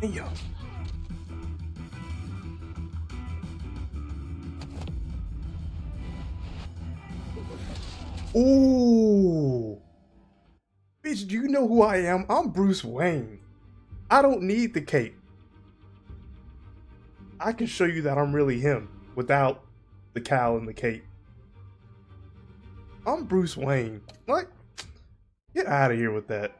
Yo. Ooh. Bitch, do you know who I am? I'm Bruce Wayne. I don't need the cape. I can show you that I'm really him without the cowl and the cape. I'm Bruce Wayne. What? Get out of here with that.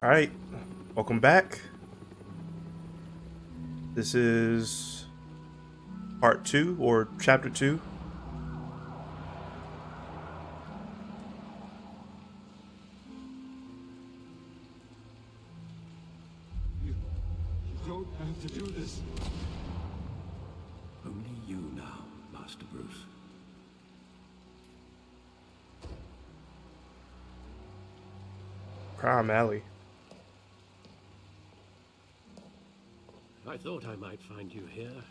Alright, welcome back. This is part 2 or chapter 2. You don't have to do this. Only you now, Master Bruce. Crime Alley. I thought I might find you here.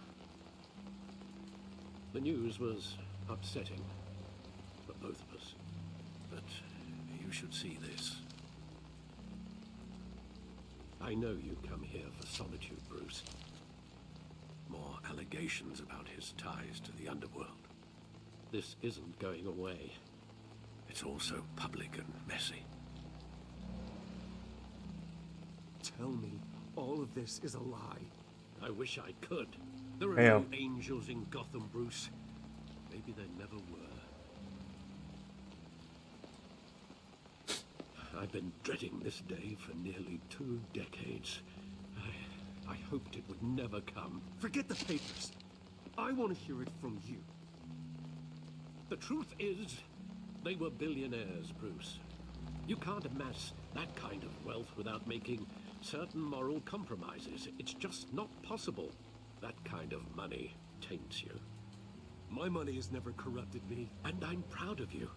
The news was upsetting for both of us. But you should see this. I know you come here for solitude, Bruce. More allegations about his ties to the underworld. This isn't going away. It's also public and messy. Tell me all of this is a lie. I wish I could. There are Damn. no angels in Gotham, Bruce. Maybe there never were. I've been dreading this day for nearly 2 decades. I hoped it would never come. Forget the papers. I want to hear it from you. The truth is, they were billionaires, Bruce. You can't amass that kind of wealth without making certain moral compromises. It's just not possible. That kind of money taints you. My money has never corrupted me. And I'm proud of you.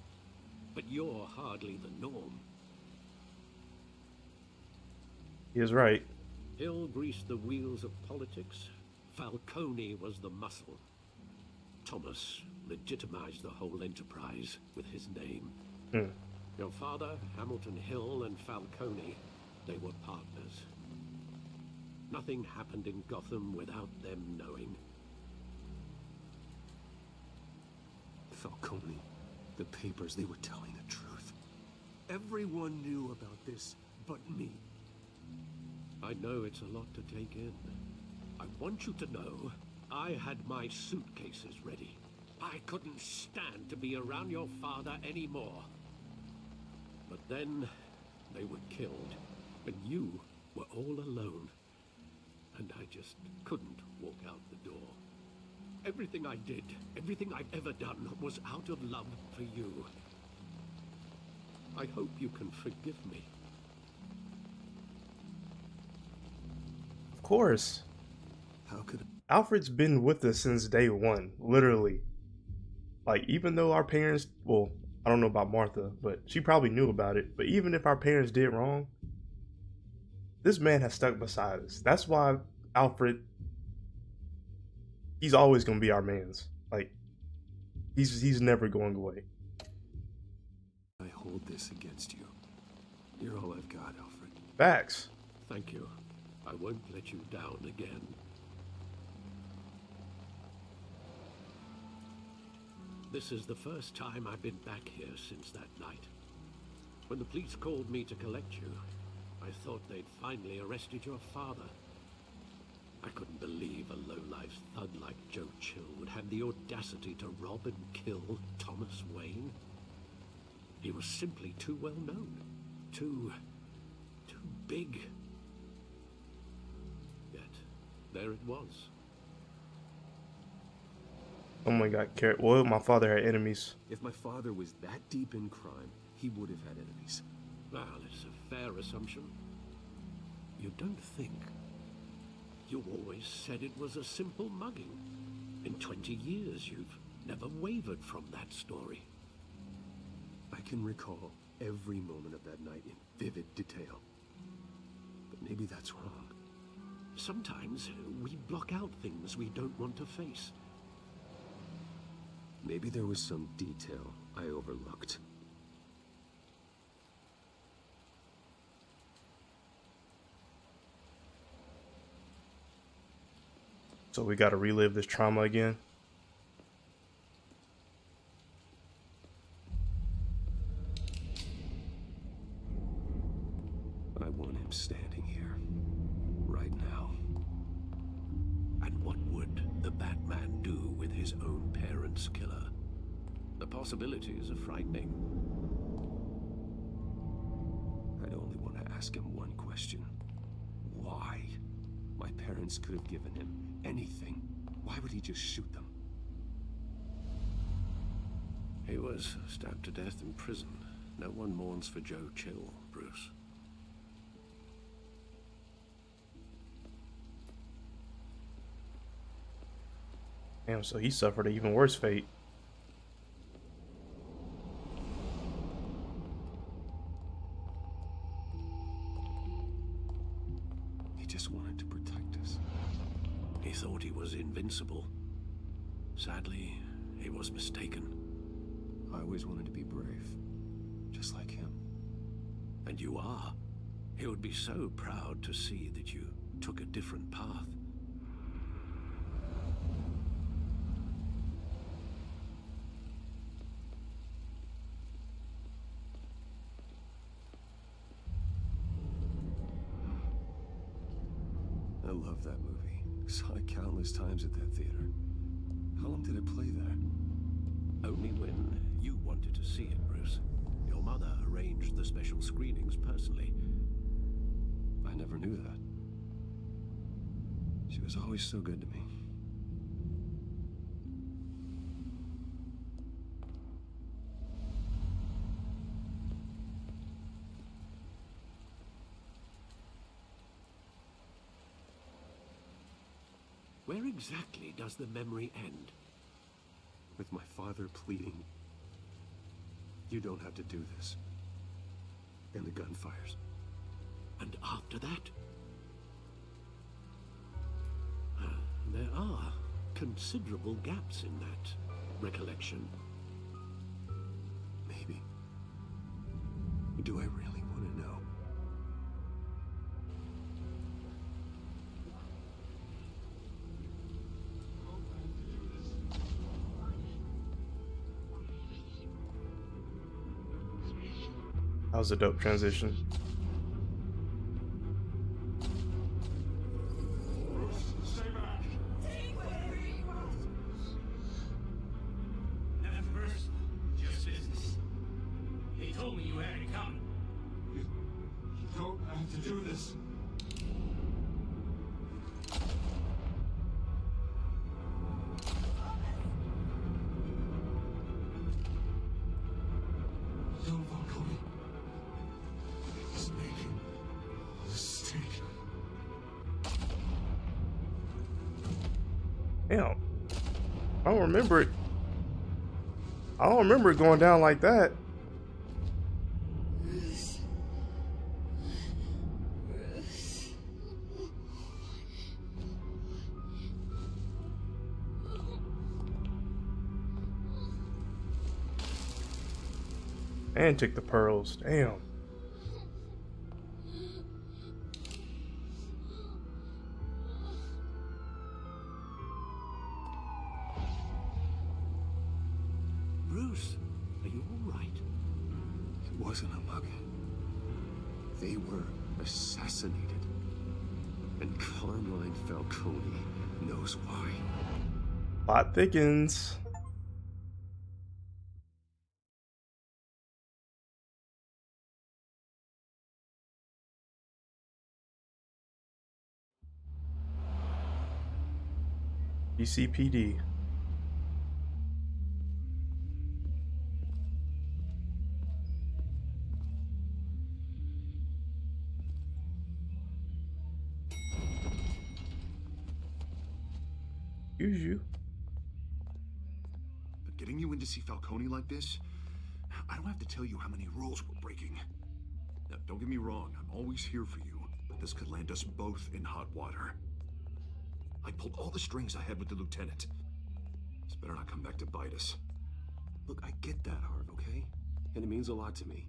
But you're hardly the norm. He is right. Hill greased the wheels of politics. Falcone was the muscle. Thomas legitimized the whole enterprise with his name. Your father, Hamilton Hill, and Falcone, they were partners. Nothing happened in Gotham without them knowing. Falcone, the papers, they were telling the truth. Everyone knew about this but me. I know it's a lot to take in. I want you to know I had my suitcases ready. I couldn't stand to be around your father anymore. But then they were killed, and you were all alone. And I just couldn't walk out the door. Everything I did, everything I've ever done, was out of love for you. I hope you can forgive me. Of course. How could Alfred's been with us since day one, literally. Like, even though our parents, well, I don't know about Martha, but she probably knew about it. But even if our parents did wrong, this man has stuck beside us. That's why Alfred, he's always going to be our man's. Like, he's never going away. I hold this against you? You're all I've got, Alfred. Facts. Thank you. I won't let you down again. This is the first time I've been back here since that night. When the police called me to collect you, I thought they'd finally arrested your father. I couldn't believe a low-life thug like Joe Chill would have the audacity to rob and kill Thomas Wayne. He was simply too well known. Too big. Yet, there it was. Oh my God, well, my father had enemies. If my father was that deep in crime, he would have had enemies. Well, it's a fair assumption. You don't think? You always said it was a simple mugging. In 20 years, you've never wavered from that story. I can recall every moment of that night in vivid detail. But maybe that's wrong. Sometimes we block out things we don't want to face. Maybe there was some detail I overlooked. So we gotta relive this trauma again. I want him standing here, right now. And what would the Batman do with his own parents' killer? The possibilities are frightening. I'd only want to ask him one question. Why? My parents could have given him anything. Why would he just shoot them? He was stabbed to death in prison. No one mourns for Joe Chill, Bruce. Damn, so he suffered an even worse fate. He just wanted to protect us. He thought he was invincible. Sadly, he was mistaken. I always wanted to be brave, just like him. And you are. He would be so proud to see that you took a different path. I love that movie. Saw it countless times at that theater. How long did it play there? Only when you wanted to see it, Bruce. Your mother arranged the special screenings personally. I never knew that. She was always so good to me. Where exactly does the memory end? With my father pleading, "You don't have to do this." And the gunfires. And after that? There are considerable gaps in that recollection. Maybe. Do I really want to know? That was a dope transition. He told me you had it coming. You don't have to do this. Don't follow me. He's making a mistake. Damn. I don't remember it. I don't remember it going down like that. And took the pearls. Damn. Bruce, are you all right? It wasn't a mug. They were assassinated. And Carmine Falcone knows why. Plot thickens. GCPD. Excuse you. But getting you in to see Falcone like this, I don't have to tell you how many rules we're breaking. Now, don't get me wrong, I'm always here for you, but this could land us both in hot water. I pulled all the strings I had with the lieutenant. This better not come back to bite us. Look, I get that, Harv, okay? And it means a lot to me.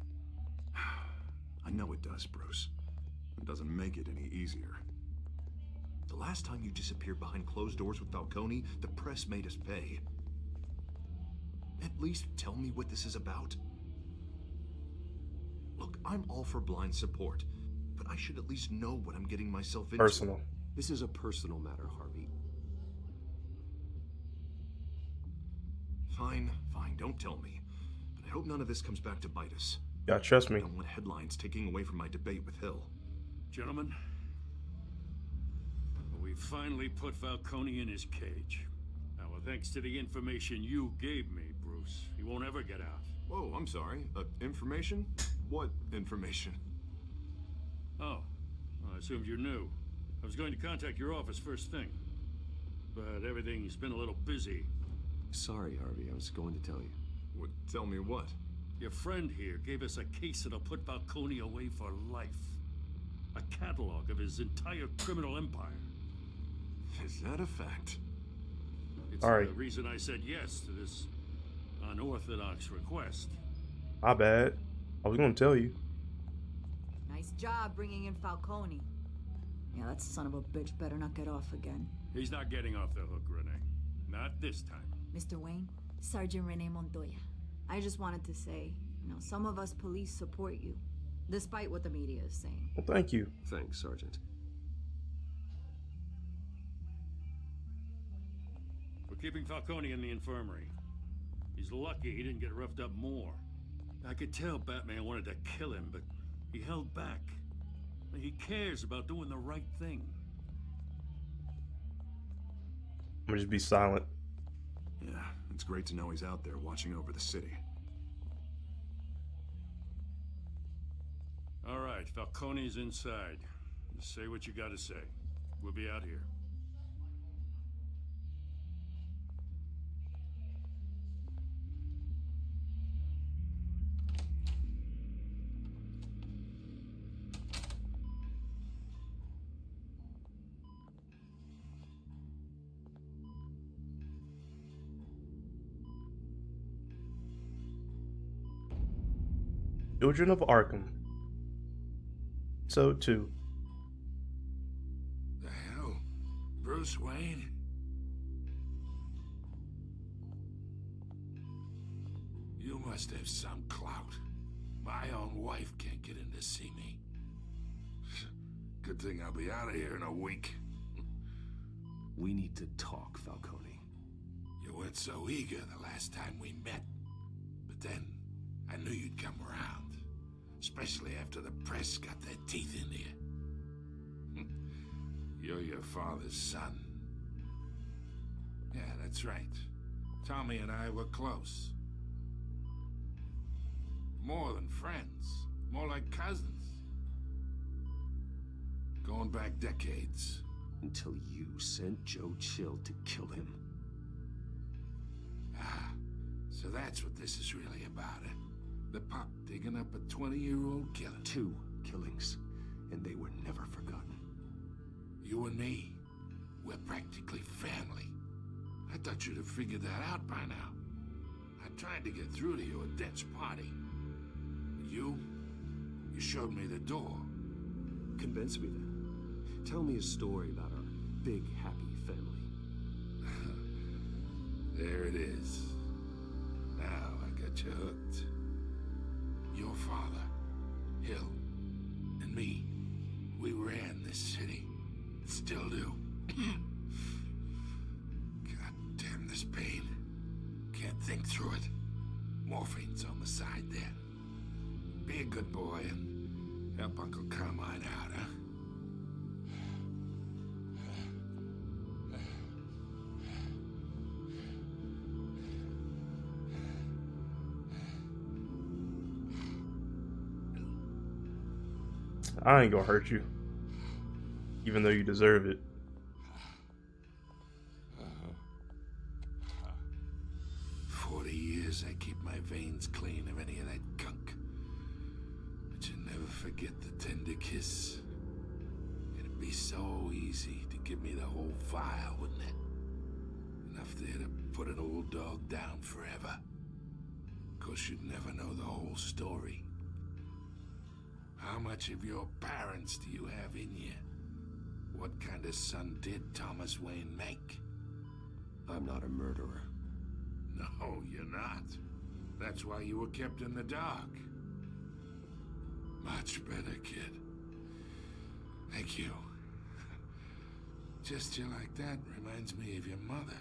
I know it does, Bruce. It doesn't make it any easier. The last time you disappeared behind closed doors with Falcone, the press made us pay. At least tell me what this is about. Look, I'm all for blind support, but I should at least know what I'm getting myself into. Personal. This is a personal matter, Harvey. Fine, don't tell me. But I hope none of this comes back to bite us. Yeah, trust me. I don't want headlines taking away from my debate with Hill. Gentlemen, we finally put Falcone in his cage. Now, thanks to the information you gave me, Bruce, he won't ever get out. Whoa, I'm sorry. Information? What information? Oh, well, I assumed you knew. I was going to contact your office first thing, but everything's been a little busy. Sorry, Harvey, I was going to tell you. What, tell me what? Your friend here gave us a case that'll put Falcone away for life. A catalog of his entire criminal empire. Is that a fact? It's All right. the reason I said yes to this unorthodox request. My bad. I was gonna tell you. Nice job bringing in Falcone. Yeah, that son of a bitch better not get off again. He's not getting off the hook, Renee. Not this time. Mr. Wayne, Sergeant Renee Montoya. I just wanted to say, some of us police support you, despite what the media is saying. Well, thank you. Thanks, Sergeant. We're keeping Falcone in the infirmary. He's lucky he didn't get roughed up more. I could tell Batman wanted to kill him, but he held back. He cares about doing the right thing. I'm gonna just be silent. Yeah, it's great to know he's out there watching over the city. All right, Falcone's inside. Just say what you gotta say. We'll be out here. Children of Arkham. So 2. The hell? Bruce Wayne? You must have some clout. My own wife can't get in to see me. Good thing I'll be out of here in a week. We need to talk, Falcone. You weren't so eager the last time we met. But then, I knew you'd come around. Especially after the press got their teeth into you. You're your father's son. Yeah, that's right. Tommy and I were close. More than friends. More like cousins. Going back decades. Until you sent Joe Chill to kill him. Ah, so that's what this is really about, eh? The pup digging up a 20-year-old killer. 2 killings, and they were never forgotten. You and me, we're practically family. I thought you'd have figured that out by now. I tried to get through to you at Dent's party. But you showed me the door. Convince me then. Tell me a story about our big, happy family. There it is. Now I got you hooked. Your father, Hill, and me, we ran this city. Still do. God damn this pain. Can't think through it. Morphine's on the side there. Be a good boy and help Uncle Carmine out, huh? I ain't gonna hurt you. Even though you deserve it. 40 years I keep my veins clean of any of that gunk. But you never forget the tender kiss. It'd be so easy to give me the whole vial, wouldn't it? Enough there to put an old dog down forever. because you'd never know the whole story. How much of your parents do you have in you? What kind of son did Thomas Wayne make? I'm not a murderer. No, you're not. That's why you were kept in the dark. Much better, kid. Thank you. Gesture like that reminds me of your mother.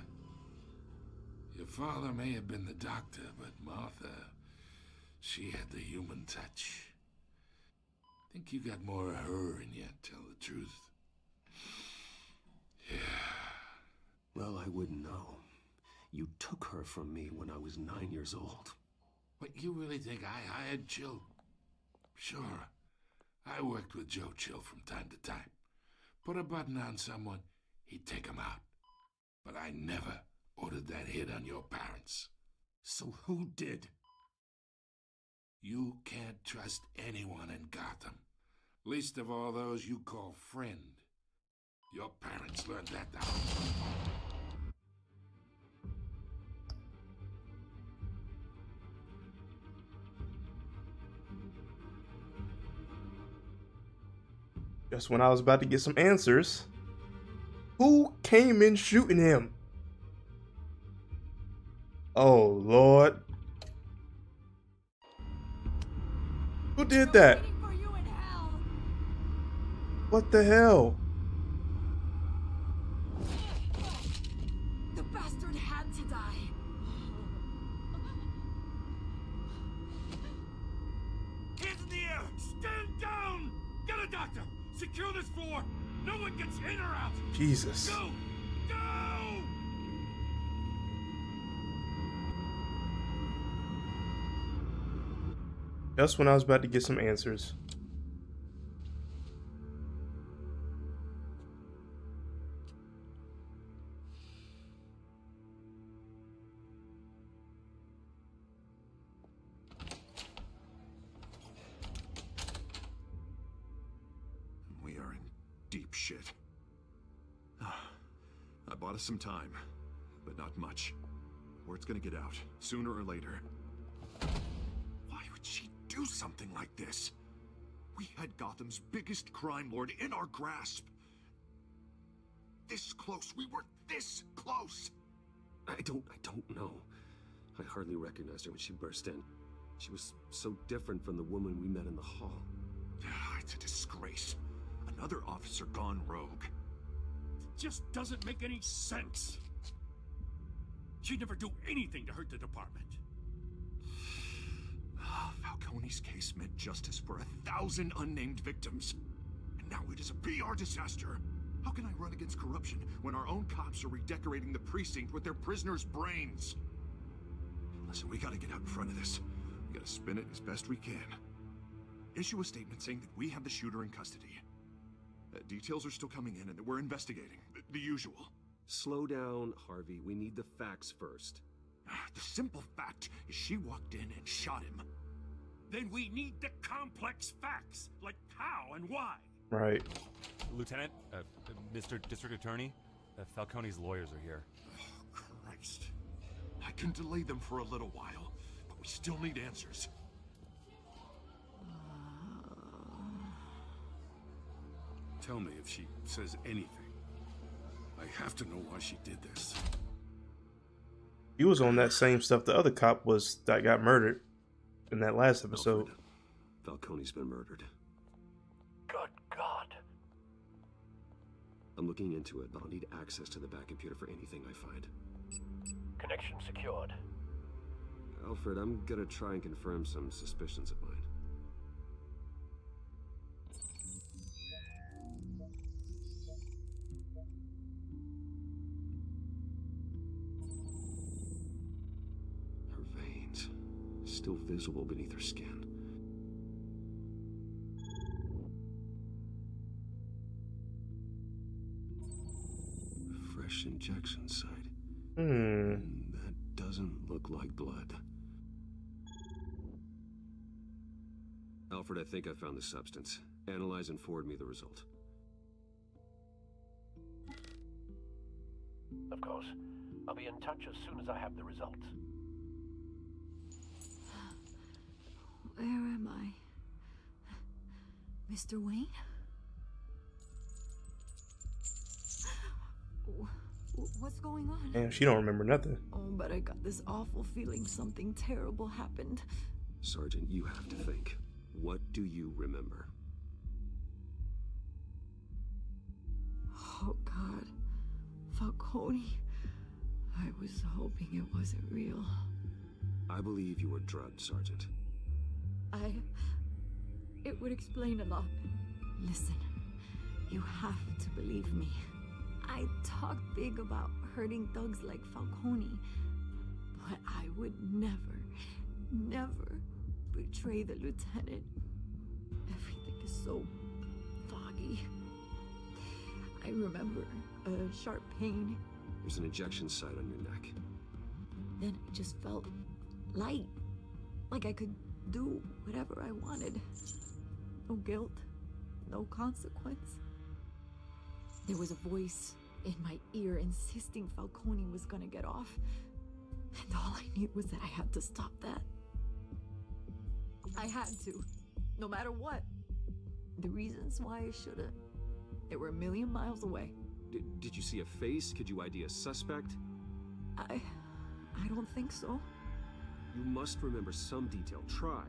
Your father may have been the doctor, but Martha, she had the human touch. Think you got more of her in you, tell the truth. Yeah. Well, I wouldn't know. You took her from me when I was 9 years old. What, you really think I hired Chill? Sure. I worked with Joe Chill from time to time. Put a button on someone, he'd take him out. But I never ordered that hit on your parents. So who did? You can't trust anyone in Gotham. Least of all those you call friend. Your parents learned that the hard way. Just when I was about to get some answers, who came in shooting him? Oh, Lord. Who did that? Waiting for you in hell. What the hell? The bastard had to die. Hands in the air! Stand down! Get a doctor! Secure this floor! No one gets in or out! Jesus. Go! Go! Just when I was about to get some answers. We are in deep shit. I bought us some time, but not much. Word's gonna get out, sooner or later. Why would she do something like this? We had Gotham's biggest crime lord in our grasp. This close. We were this close. I don't know. I hardly recognized her when she burst in. She was so different from the woman we met in the hall. It's a disgrace. Another officer gone rogue. It just doesn't make any sense. She'd never do anything to hurt the department. Falcone's case meant justice for 1,000 unnamed victims. And now it is a PR disaster. How can I run against corruption when our own cops are redecorating the precinct with their prisoners' brains? Listen, we gotta get out in front of this. We gotta spin it as best we can. Issue a statement saying that we have the shooter in custody. Details are still coming in and that we're investigating. The usual. Slow down, Harvey. We need the facts first. The simple fact is she walked in and shot him. Then we need the complex facts, like how and why. Right. Lieutenant, Mr. District Attorney, Falcone's lawyers are here. Oh, Christ. I can delay them for a little while, but we still need answers. Tell me if she says anything. I have to know why she did this. He was on that same stuff the other cop was that got murdered in that last episode. Alfred, Falcone's been murdered. Good God. I'm looking into it, but I'll need access to the back computer for anything I find. Connection secured. Alfred, I'm gonna try and confirm some suspicions of mine. Her veins, still visible beneath her skin. Fresh injection site. That doesn't look like blood. Alfred, I think I found the substance. Analyze and forward me the result. Of course. I'll be in touch as soon as I have the results. Where am I? Mr. Wayne? What's going on? Damn, she don't remember nothing. Oh, but I got this awful feeling something terrible happened. Sergeant, you have to think. What do you remember? Oh, God. Falcone. I was hoping it wasn't real. I believe you were drugged, Sergeant. It would explain a lot. Listen, you have to believe me. I talk big about hurting thugs like Falcone, but I would never, never betray the lieutenant. Everything is so foggy. I remember a sharp pain. There's an ejection site on your neck. Then I just felt light, like I could do whatever I wanted. No guilt, no consequence. There was a voice in my ear insisting Falcone was gonna get off. And all I knew was that I had to stop that. I had to, no matter what. The reasons why I should've, they were a million miles away. Did you see a face? Could you ID a suspect? I don't think so. You must remember some detail. Try.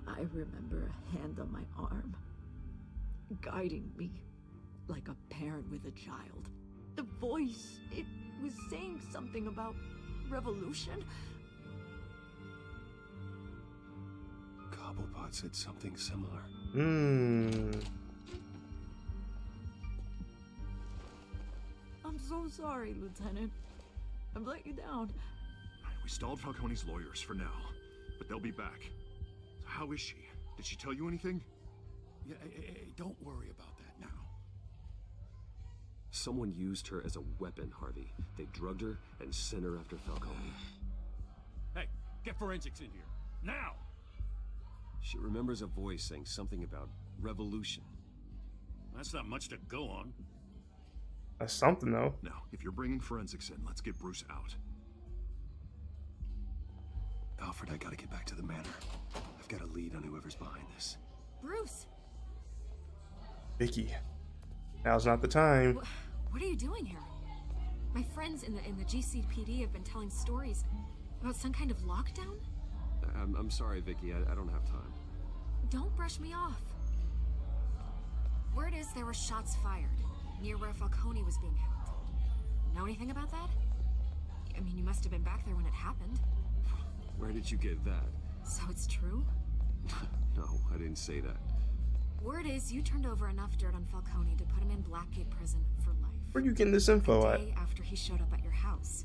I remember a hand on my arm, guiding me like a parent with a child. The voice, it was saying something about revolution. Cobblepot said something similar. I'm so sorry, Lieutenant. I've let you down. We stalled Falcone's lawyers for now, but they'll be back. So how is she? Did she tell you anything? Yeah, hey, don't worry about that now. Someone used her as a weapon, Harvey. They drugged her and sent her after Falcone. Hey, get forensics in here. Now! She remembers a voice saying something about revolution. That's not much to go on. That's something, though. Now, if you're bringing forensics in, let's get Bruce out. Alfred, I gotta get back to the manor. I've got a lead on whoever's behind this. Bruce! Vicky, now's not the time. What are you doing here? My friends in the GCPD have been telling stories about some kind of lockdown? I'm sorry, Vicky. I don't have time. Don't brush me off. Word is there were shots fired near where Falcone was being held. Know anything about that? I mean, you must have been back there when it happened. Where did you get that? So it's true? No, I didn't say that. Word is you turned over enough dirt on Falcone to put him in Blackgate Prison for life. Where are you getting this info A at? day after he showed up at your house.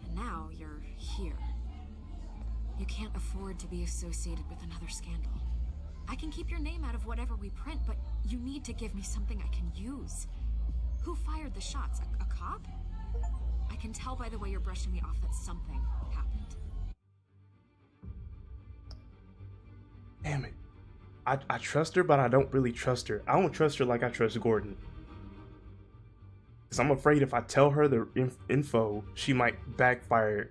And now you're here. You can't afford to be associated with another scandal. I can keep your name out of whatever we print, but you need to give me something I can use. Who fired the shots? A cop? I can tell by the way you're brushing me off that something happened. Damn it. I trust her, but I don't really trust her. I don't trust her like I trust Gordon. Because I'm afraid if I tell her the info, she might backfire.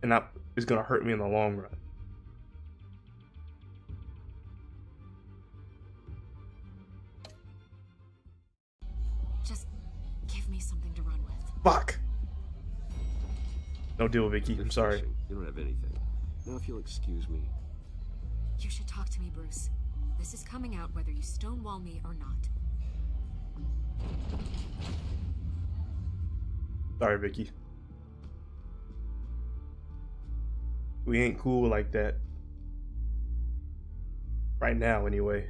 And that is going to hurt me in the long run. Just give me something to run with. Fuck. No deal, Vicky. I'm sorry. You don't have anything. Now, if you'll excuse me. You should talk to me, Bruce. This is coming out whether you stonewall me or not. Sorry, Vicky. We ain't cool like that. Right now, anyway.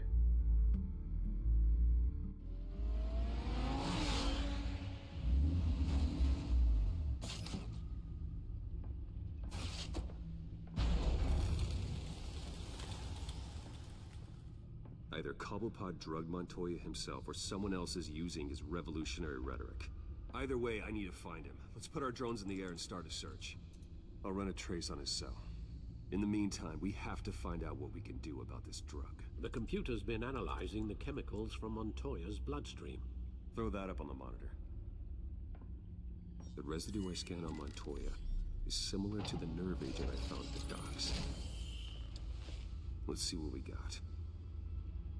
Either Cobblepot drugged Montoya himself or someone else is using his revolutionary rhetoric. Either way, I need to find him. Let's put our drones in the air and start a search. I'll run a trace on his cell. In the meantime, we have to find out what we can do about this drug. The computer's been analyzing the chemicals from Montoya's bloodstream. Throw that up on the monitor. The residue I scan on Montoya is similar to the nerve agent I found at the docks. Let's see what we got.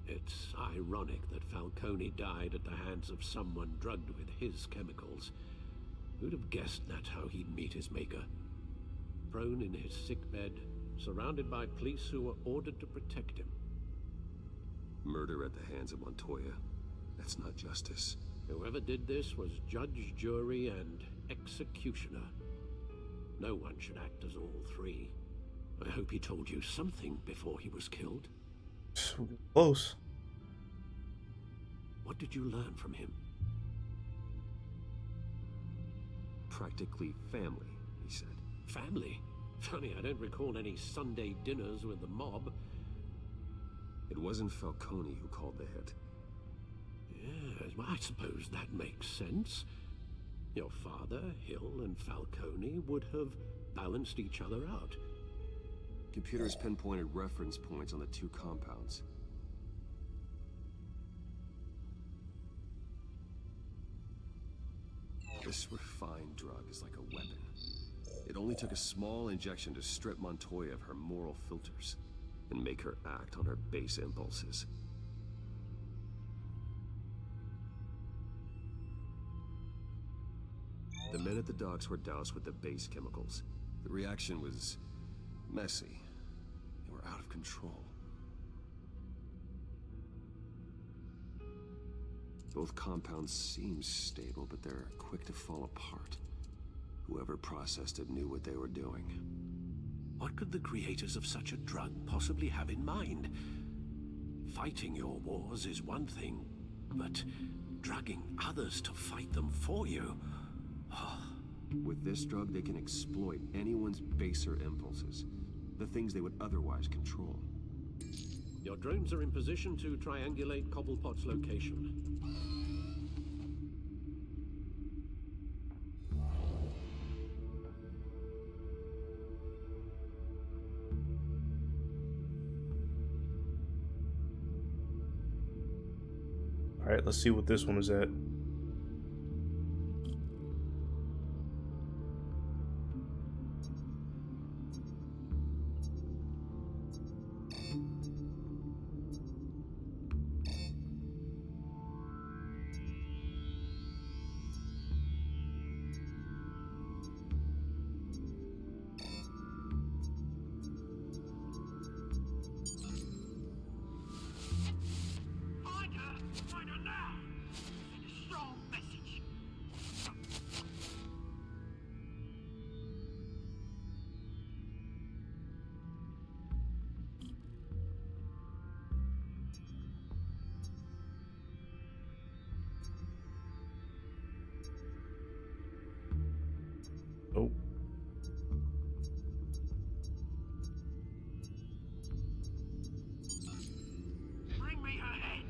It's ironic that Falcone died at the hands of someone drugged with his chemicals. Who'd have guessed that's how he'd meet his maker? Prone in his sickbed, surrounded by police who were ordered to protect him. Murder at the hands of Montoya. That's not justice. Whoever did this was judge, jury, and executioner. No one should act as all three. I hope he told you something before he was killed. Close. What did you learn from him? Practically family, he said. Family? Funny, I don't recall any Sunday dinners with the mob. It wasn't Falcone who called the hit. Yes, well, I suppose that makes sense. Your father, Hill, and Falcone would have balanced each other out. Computers pinpointed reference points on the two compounds. This refined drug is like a weapon. It only took a small injection to strip Montoya of her moral filters and make her act on her base impulses. The men at the docks were doused with the base chemicals. The reaction was messy. They were out of control. Both compounds seem stable, but they're quick to fall apart. Whoever processed it knew what they were doing. What could the creators of such a drug possibly have in mind? Fighting your wars is one thing, but drugging others to fight them for you? With this drug, they can exploit anyone's baser impulses, the things they would otherwise control. Your drones are in position to triangulate Cobblepot's location. All right, let's see what this one is at. Oh. Bring me her head.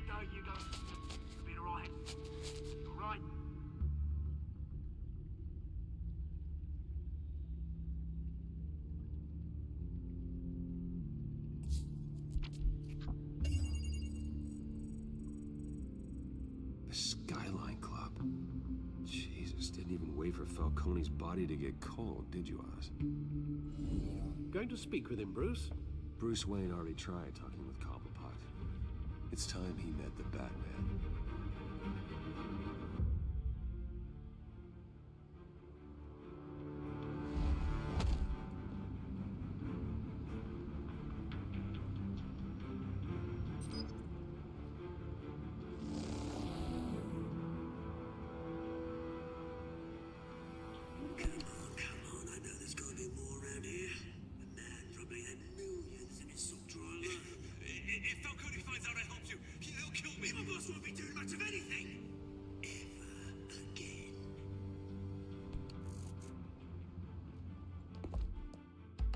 There you go. You'll be all right. All right. The Skyline Club. Jesus, didn't even wait for Falcone's body to get cold, did you, Oz? Going to speak with him, Bruce? Bruce Wayne already tried talking with Cobblepot. It's time he met the Batman.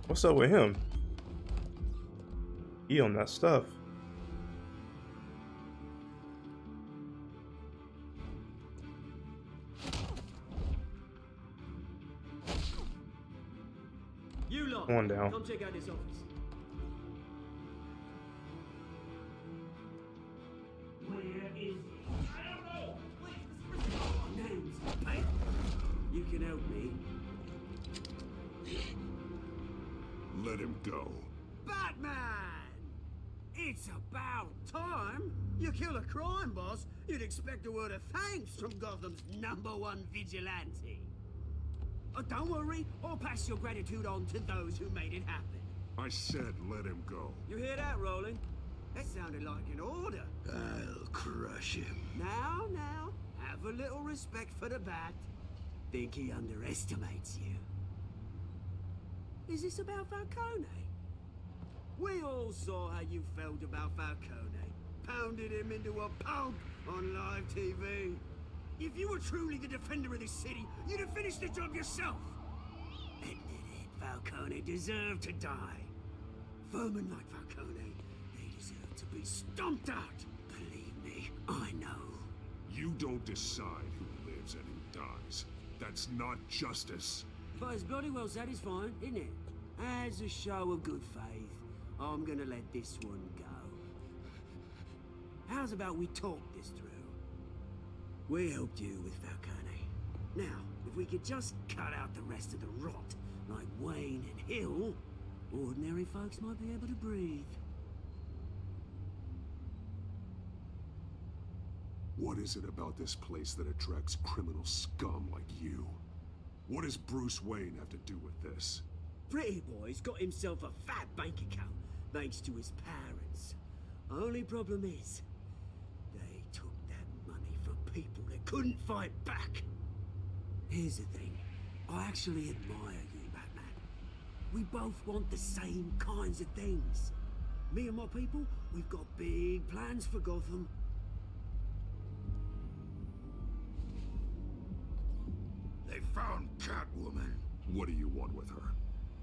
What's up with him? He on that stuff. You lot, Come on down. come check out this office. Where is he? I don't know. Name's Pate. You can help me. Let him go. Batman! It's about time. You kill a crime boss, you'd expect a word of thanks from Gotham's #1 vigilante. Oh, don't worry, I'll pass your gratitude on to those who made it happen. I said let him go. You hear that, Roland? That sounded like an order. I'll crush him. Now, have a little respect for the Bat. Think he underestimates you. Is this about Falcone? We all saw how you felt about Falcone. Pounded him into a pulp on live TV. If you were truly the defender of this city, you'd have finished the job yourself. Admit it, Falcone deserved to die. Vermin like Falcone, they deserve to be stomped out. Believe me, I know. You don't decide who lives and who dies. That's not justice. But it's bloody well satisfying, isn't it? As a show of good faith, I'm gonna let this one go. How's about we talk this through? We helped you with Falcone. Now, if we could just cut out the rest of the rot, like Wayne and Hill, ordinary folks might be able to breathe. What is it about this place that attracts criminal scum like you? What does Bruce Wayne have to do with this? Pretty Boy's got himself a fat bank account, thanks to his parents. Only problem is, they took that money from people that couldn't fight back. Here's the thing, I actually admire you, Batman. We both want the same kinds of things. Me and my people, we've got big plans for Gotham. They found Catwoman. What do you want with her?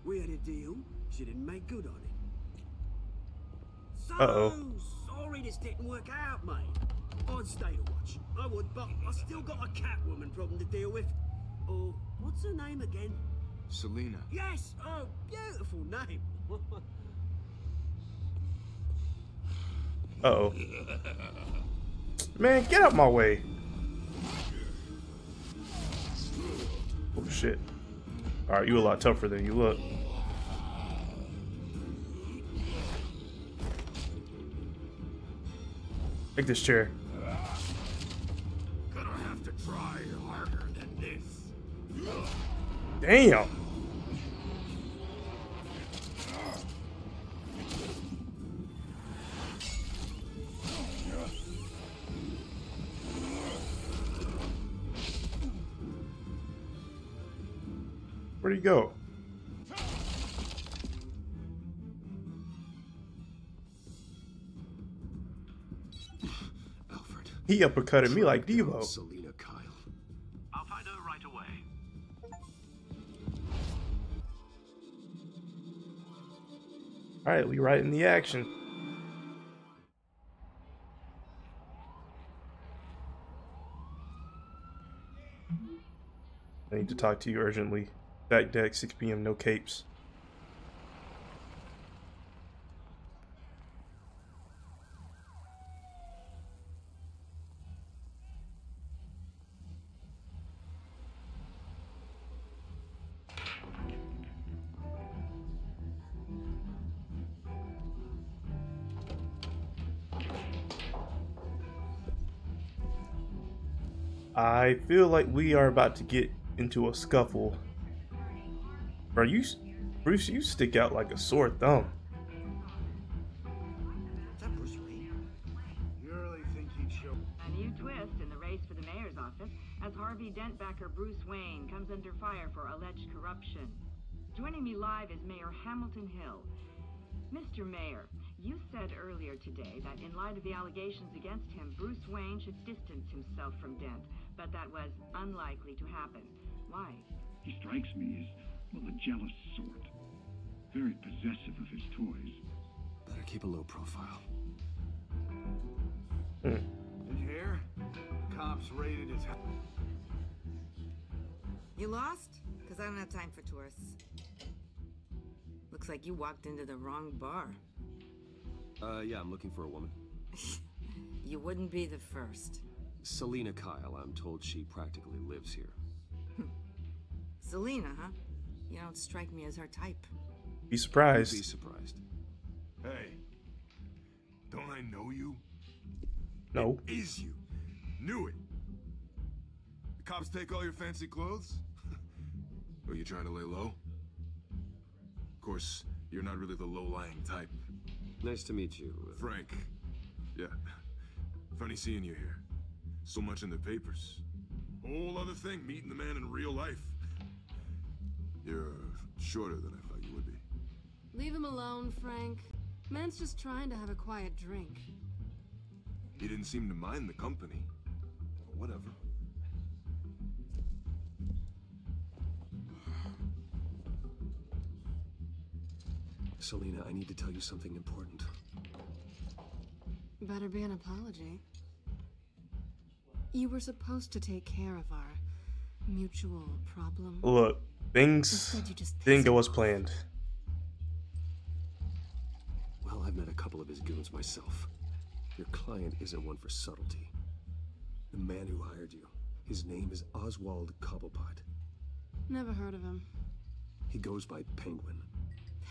We had a deal, she didn't make good on it. So sorry this didn't work out, mate. I'd stay to watch. I would, but I still got a Catwoman problem to deal with. Oh, what's her name again? Selina. Yes! Oh, beautiful name. Uh-oh. Man, get out my way. Oh, shit. Alright, you a lot tougher than you look. Take this chair. Gonna have to try harder than this. Damn. Where'd he go? Alfred. He uppercutted me like Devo. Selina Kyle. I'll find her right away. Alright, we right in the action. I need to talk to you urgently. Back deck, 6 p.m., no capes. I feel like we are about to get into a scuffle. Bro, Bruce, you stick out like a sore thumb. Is that Bruce Wayne? You really think he'd show? A new twist in the race for the mayor's office as Harvey Dent backer Bruce Wayne comes under fire for alleged corruption. Joining me live is Mayor Hamilton Hill. Mr. Mayor, you said earlier today that in light of the allegations against him, Bruce Wayne should distance himself from Dent, but that was unlikely to happen. Why? He strikes me as, well, the jealous sort. Very possessive of his toys. Better keep a low profile. Did you hear? Cops raided his house. You lost? Because I don't have time for tourists. Looks like you walked into the wrong bar. Yeah, I'm looking for a woman. You wouldn't be the first. Selena Kyle, I'm told she practically lives here. Selena, huh? You don't strike me as her type. Be surprised. You'd be surprised. Hey, don't I know you? No. It is you. Knew it. The cops take all your fancy clothes? Are you trying to lay low? Of course, you're not really the low-lying type. Nice to meet you. Frank. Yeah. Funny seeing you here. So much in the papers. Whole other thing, meeting the man in real life. You're shorter than I thought you would be. Leave him alone, Frank. Man's just trying to have a quiet drink. He didn't seem to mind the company. But whatever. Selena, I need to tell you something important. Better be an apology. You were supposed to take care of our mutual problem. Look, things didn't go as planned. Well, I've met a couple of his goons myself. Your client isn't one for subtlety. The man who hired you, his name is Oswald Cobblepot. Never heard of him. He goes by Penguin.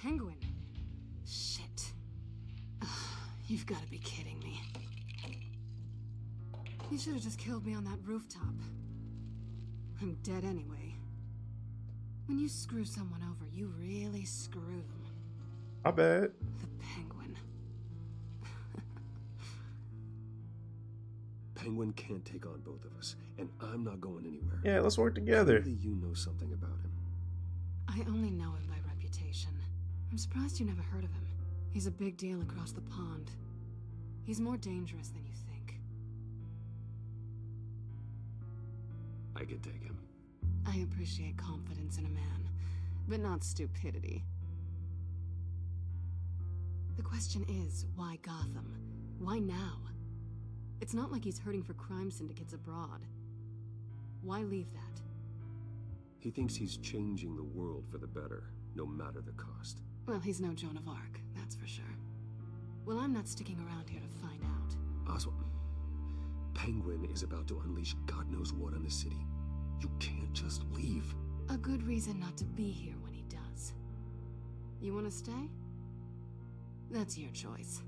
Penguin? Shit. Ugh, you've got to be kidding me. You should have just killed me on that rooftop. I'm dead anyway. When you screw someone over, you really screw them. My bad. The Penguin. Penguin can't take on both of us, and I'm not going anywhere. Yeah, let's work together. Clearly you know something about him. I only know him by reputation. I'm surprised you never heard of him. He's a big deal across the pond. He's more dangerous than you think. I could take him. I appreciate confidence in a man, but not stupidity. The question is, why Gotham? Why now? It's not like he's hurting for crime syndicates abroad. Why leave that? He thinks he's changing the world for the better, no matter the cost. Well, he's no Joan of Arc, that's for sure. Well, I'm not sticking around here to find out. Oswald, Penguin is about to unleash God knows what on the city. You can't just leave. A good reason not to be here when he does. You want to stay? That's your choice.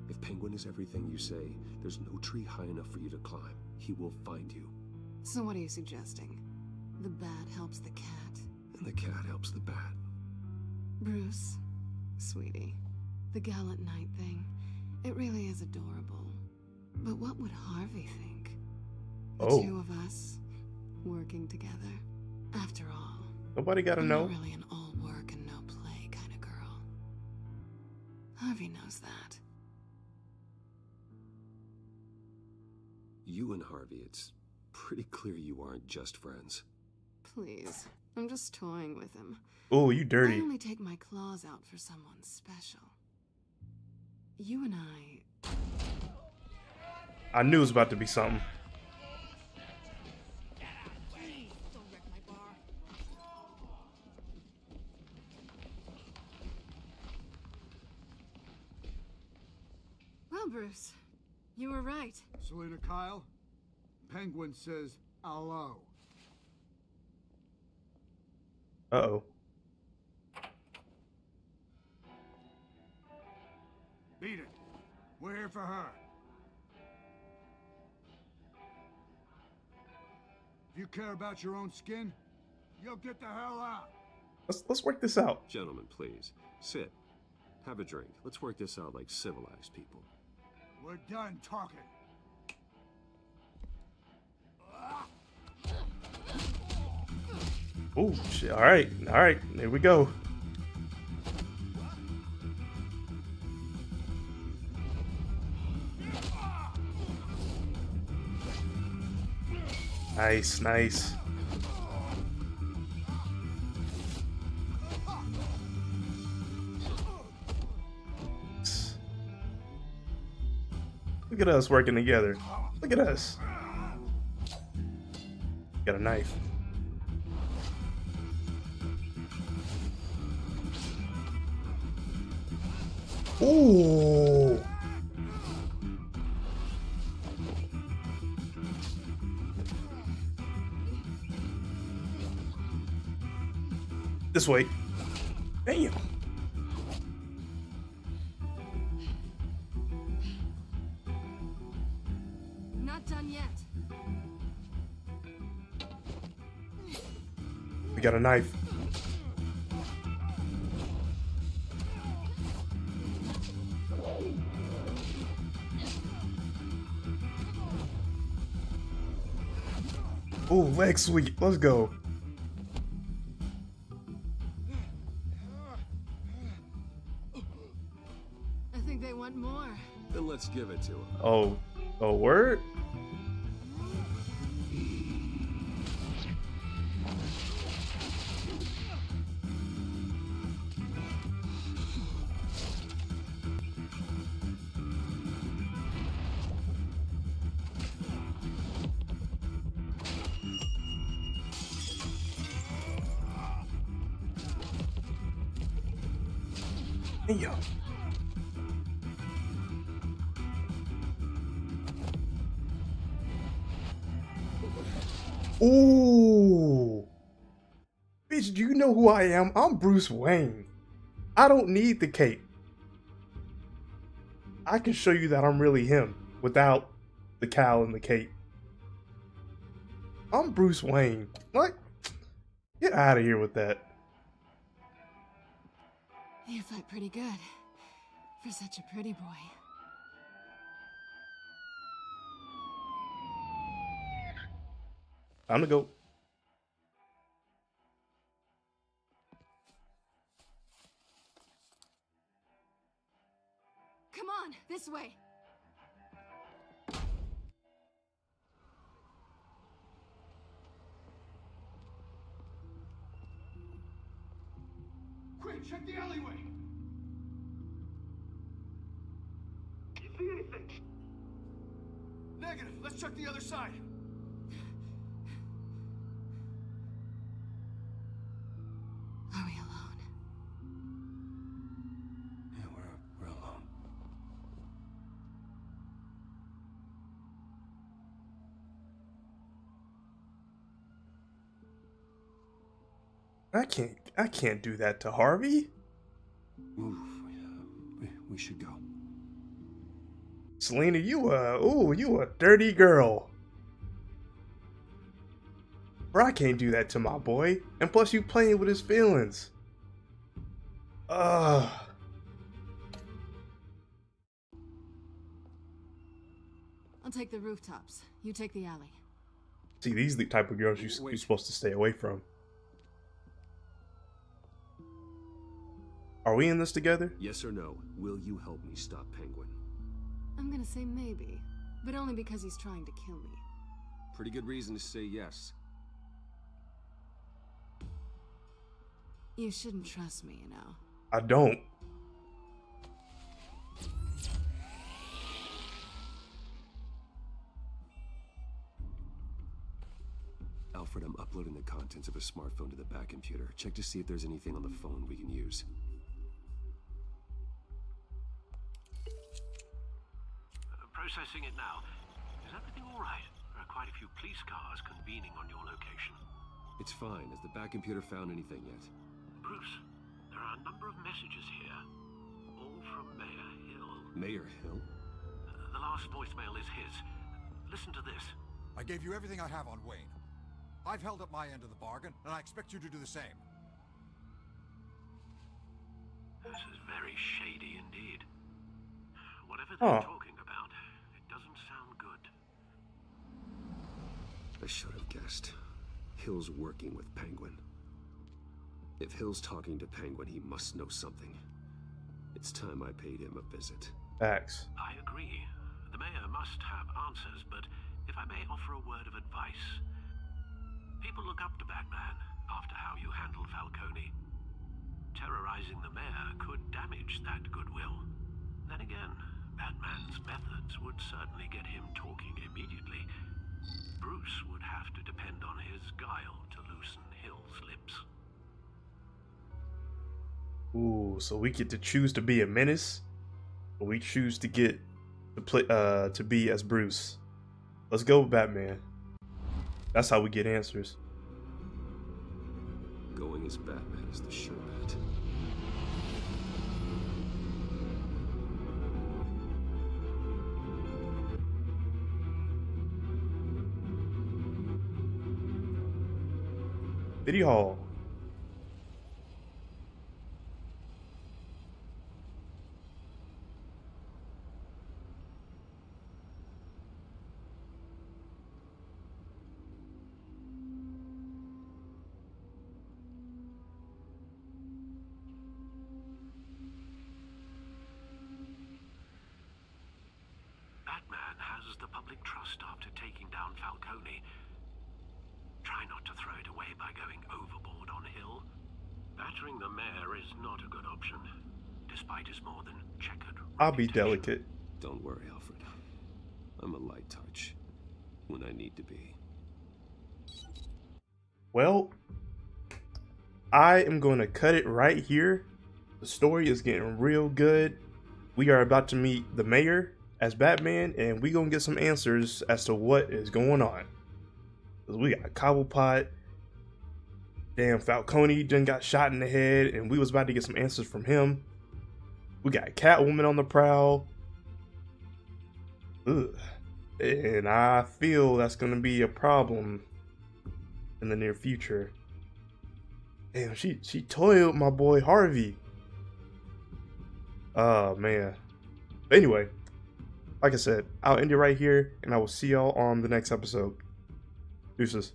If Penguin is everything you say, there's no tree high enough for you to climb. He will find you. So what are you suggesting? The bat helps the cat. And the cat helps the bat. Bruce, sweetie, the gallant knight thing, it really is adorable. But what would Harvey think? The two of us working together. After all, Nobody gotta I'm know. not really an all work and no play kind of girl. Harvey knows that. You and Harvey, it's pretty clear you aren't just friends. Please, I'm just toying with him. Oh, you dirty. I only take my claws out for someone special. You and I knew it was about to be something. Well, Bruce, you were right. Selena Kyle, Penguin says hello. Uh-oh. Beat it. We're here for her. If you care about your own skin, you'll get the hell out. Let's work this out. Gentlemen, please. Sit. Have a drink. Let's work this out like civilized people. We're done talking. Oh, shit. All right. There we go. Nice. Look at us working together. Look at us. Got a knife. Ooh. This way. Damn. Not done yet. We got a knife. Ooh, leg sweep. Let's go. I think they want more. Then let's give it to him. Oh, oh, word? Yeah. Ooh. Bitch, do you know who I am? I'm Bruce Wayne. I don't need the cape. I can show you that I'm really him without the cowl and the cape. I'm Bruce Wayne. What? Get out of here with that. You fight pretty good for such a pretty boy. Time to go. Come on, this way. Quick, check the alleyway. You see anything? Negative. Let's check the other side. Are we alone? Yeah, we're alone. I can't do that to Harvey. Oof, we should go. Selena, you a dirty girl. Bro, I can't do that to my boy. And plus you playing with his feelings. I'll take the rooftops. You take the alley. See, these are the type of girls you're supposed to stay away from. Are we in this together? Yes or no? Will you help me stop Penguin? I'm gonna say maybe, but only because he's trying to kill me. Pretty good reason to say yes. You shouldn't trust me, you know. I don't. Alfred, I'm uploading the contents of a smartphone to the back computer. Check to see if there's anything on the phone we can use. Processing it now. Is everything all right? There are quite a few police cars convening on your location. It's fine. Has the back computer found anything yet? Bruce, there are a number of messages here. All from Mayor Hill. Mayor Hill? The last voicemail is his. Listen to this. I gave you everything I have on Wayne. I've held up my end of the bargain, and I expect you to do the same. This is very shady indeed. Whatever they're talking about, it doesn't sound good. I should have guessed. Hill's working with Penguin. If Hill's talking to Penguin, he must know something. It's time I paid him a visit. Facts. I agree. The mayor must have answers, but if I may offer a word of advice. People look up to Batman after how you handled Falcone. Terrorizing the mayor could damage that goodwill. Then again, Batman's methods would certainly get him talking immediately. Bruce would have to depend on his guile to loosen Hill's lips. Ooh, so we get to choose to be a menace? We choose to get to play to be as Bruce. Let's go, Batman. That's how we get answers. Going as Batman is the sure bet. City Hall. Batman has the public trust after taking down Falcone. Try not to throw it away by going overboard on Hill. Battering the mayor is not a good option, despite his more than checkered I'll be delicate. Don't worry, Alfred. I'm a light touch when I need to be. Well, I am going to cut it right here. The story is getting real good. We are about to meet the mayor as Batman, and we gonna get some answers as to what is going on. We got Cobblepot. Damn, Falcone done got shot in the head, and we was about to get some answers from him. We got Catwoman on the prowl. Ugh. And I feel that's gonna be a problem in the near future. Damn, she toiled my boy Harvey. Oh man. But anyway, like I said, I'll end it right here, and I will see y'all on the next episode. Deuces.